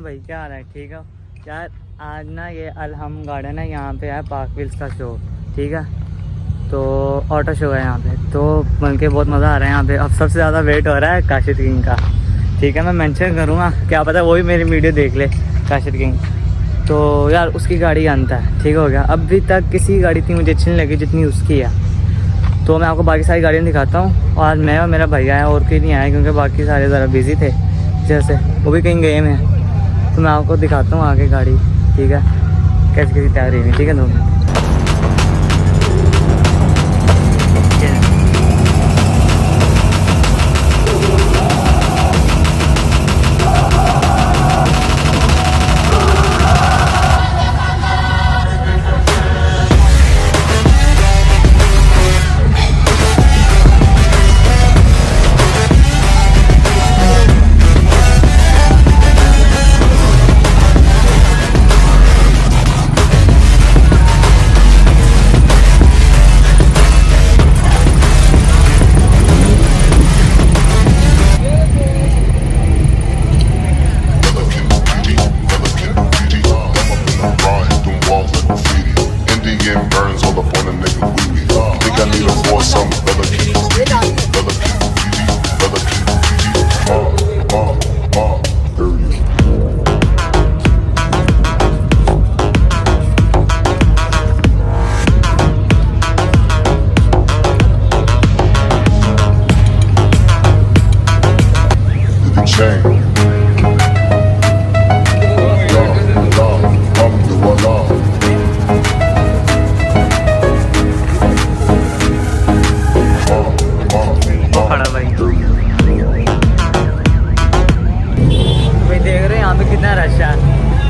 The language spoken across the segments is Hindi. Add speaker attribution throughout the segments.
Speaker 1: भाई, क्या हाल है? ठीक है यार। आज ना ये अलहम गार्डन है, यहाँ पे है पार्क व्हील्स का शो, ठीक है। तो ऑटो शो है यहाँ पे, तो मिल के बहुत मज़ा आ रहा है यहाँ पे। अब सबसे ज़्यादा वेट हो रहा है काशिर किंग का, ठीक है। मैं मेंशन करूँगा, क्या पता वो भी मेरी वीडियो देख ले, काशिर किंग। तो यार उसकी गाड़ी आनता है, ठीक हो गया। अभी तक किसी गाड़ी इतनी मुझे अच्छी नहीं लगी जितनी उसकी है। तो मैं आपको बाकी सारी गाड़ियाँ दिखाता हूँ। और आज मैं और मेरा भैया है, और कोई नहीं आया क्योंकि बाकी सारे ज़रा बिज़ी थे, जैसे वो भी कहीं गए में। तो मैं आपको दिखाता हूँ आगे गाड़ी, ठीक है, कैसी कैसी तैयारी हुई, ठीक है। 2 मिनट।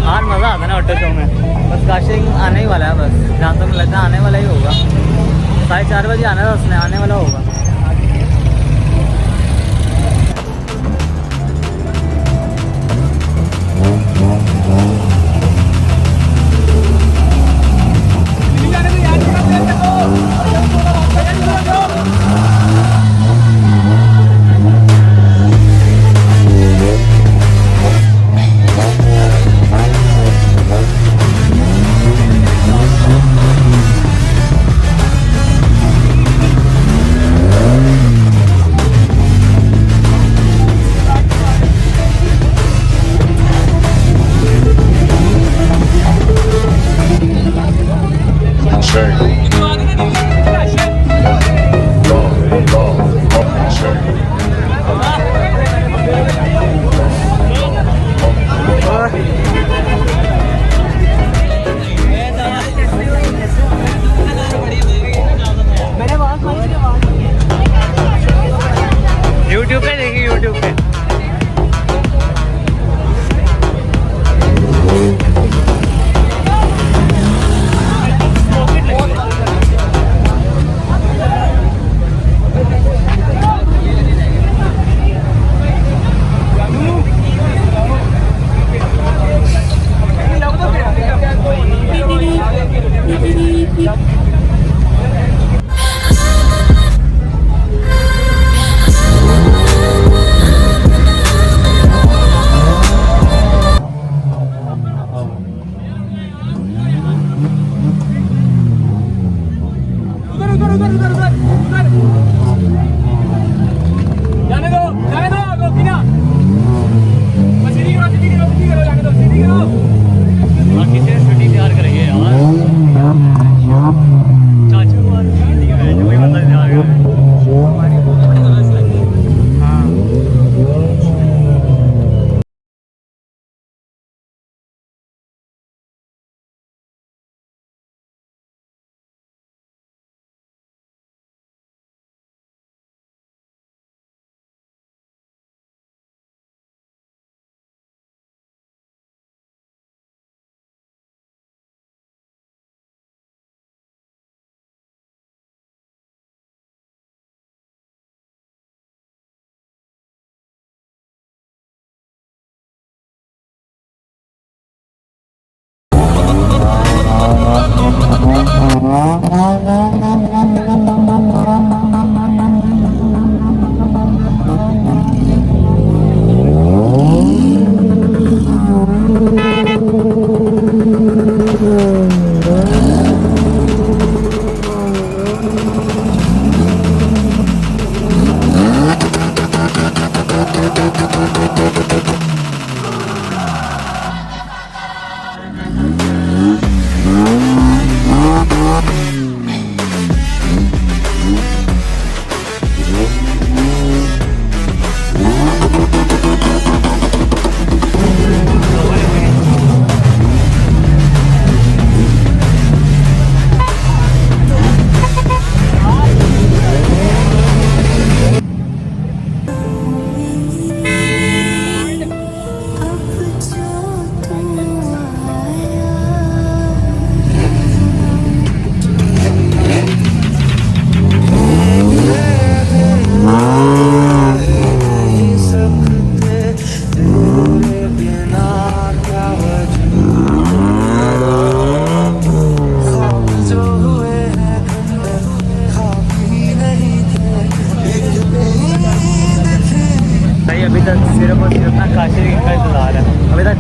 Speaker 1: आज मज़ा आता है ना ऑटो शो में। बस काशिर आने ही वाला है, बस जहाँ तक लगता है आने वाला ही होगा। 4:30 बजे आना था उसने, आने वाला होगा। यूट्यूब पे देखिए, यूट्यूब पे।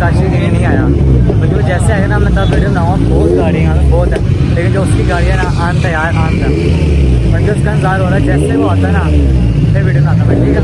Speaker 1: काशी कहीं नहीं आया, क्योंकि वो जैसे आएगा ना मैं तब वीडियो बनाऊँगा। बहुत गाड़ियाँ यहाँ पे बहुत है, लेकिन जो उसकी गाड़ी है ना आंत है यार, आंत है। मुझे उसका इंतजार हो रहा है, जैसे वो आता है ना फिर वीडियो बनाता मैं, ठीक है।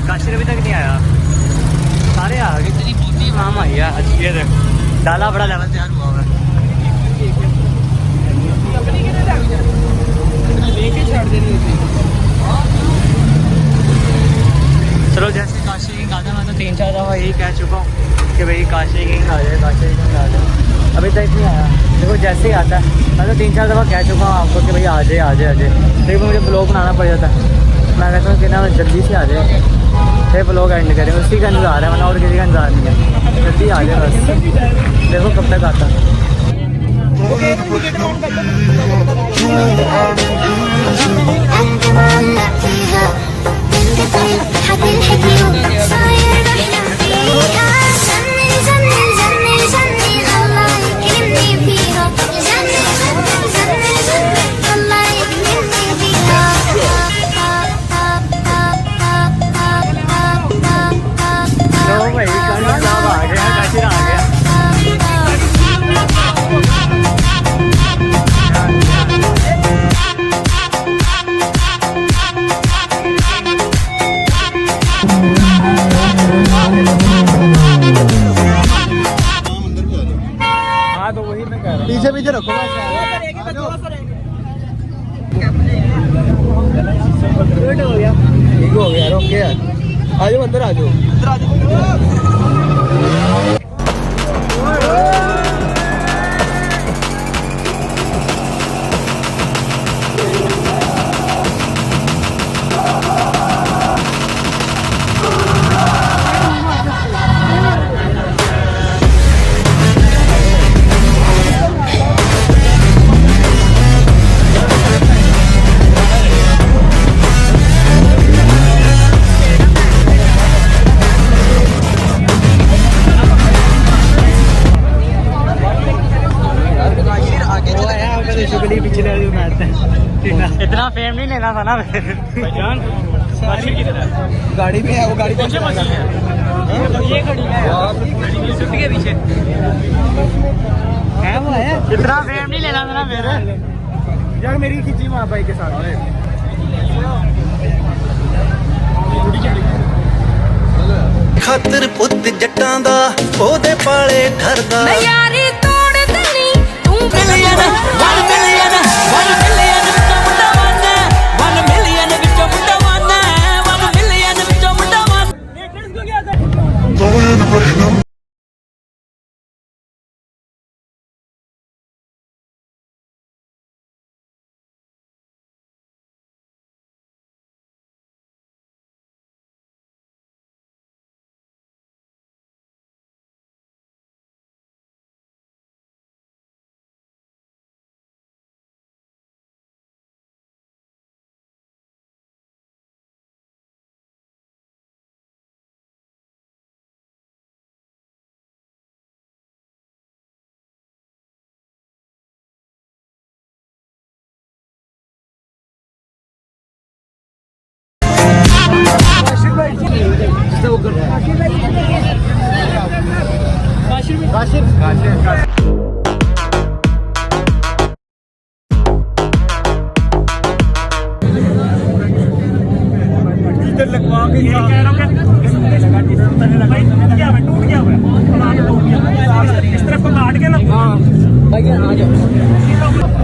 Speaker 1: काशिर अभी तक नहीं आया, सारे आ गए। इतनी बहुत माम आई है आज, ये देख डाला बड़ा लेवल तैयार हुआ है। चलो जैसे काशी किंग आता मैं तो 3-4 दफ़ा यही कह चुका हूँ कि भाई काशी किंग आ जाए, काशी किंग आ जाए, अभी तक नहीं आया। देखो जैसे ही आता है मैं तो 3-4 दफ़ा कह चुका हूँ आपको कि भाई आ जाए आ जाए आ जाए, लेकिन मुझे ब्लॉग बनाना पड़ जाता है। मैं कहता हूँ कि ना जल्दी से आ जाए, फिर ब्लॉग एंड करें, उसी का इंतज़ार है, वरना और किसी का इंतज़ार नहीं है। जल्दी आ जाए बस, देखो कब तक आता है। पीछे पीछे रखो ना, हो गया ठीक हो गया, ओके यार, आ जाओ अंदर, आ जाओ अंदर, आ जाओ। इतना फेम नहीं लेना था ना भाईजान। गाड़ी में है वो, गाड़ी पीछे है, ये खड़ी है स्विफ्ट के पीछे है वो है। इतना फेम नहीं लेना था ना मेरे यार, मेरी खिंची वहाँ भाई के साथ
Speaker 2: खातर पुत जट्टां दा ओदे पाले ठरदा।
Speaker 3: इधर लगवा के ये कह रहा हूँ कि टूट गया हुआ इस तरफ को काट के ना भैया आ जाओ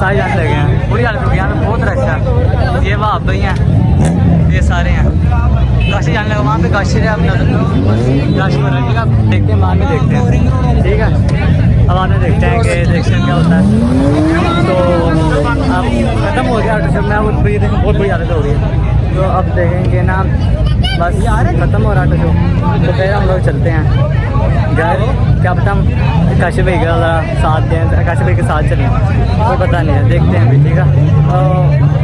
Speaker 1: सारे जाने लगे हैं बुरी हालत हो गई यहाँ पे बहुत रश है ये वहाँ पे ही हैं ये सारे हैं काशी जाने लगा वहाँ पे काशी है अपना काशी में रहेगा देखते हैं बाद में देखते हैं ठीक है अब बाद में देखते हैं कि इलेक्शन क्या होता है तो अब ख़त्म हो गया ऑटो शो में अब बहुत बुरी हालत हो गई है तो अब देखेंगे ना बस ख़त्म हो रहा ऑटो शो तो फिर हम लोग चलते हैं घर क्या पता हम काशी भाई का साथ दें काशी भाई के साथ चलें कोई पता नहीं है देखते हैं अभी ठीक है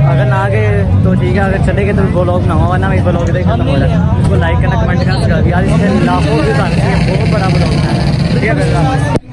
Speaker 1: अगर ना गए तो ठीक है अगर चले गए तो ब्लॉग ना हो वरना मैं ब्लॉग देख खत्म हो रहा है उसको लाइक करना कमेंट करना यार इसके लाखों भी बहुत बड़ा ब्लॉग है ठीक है।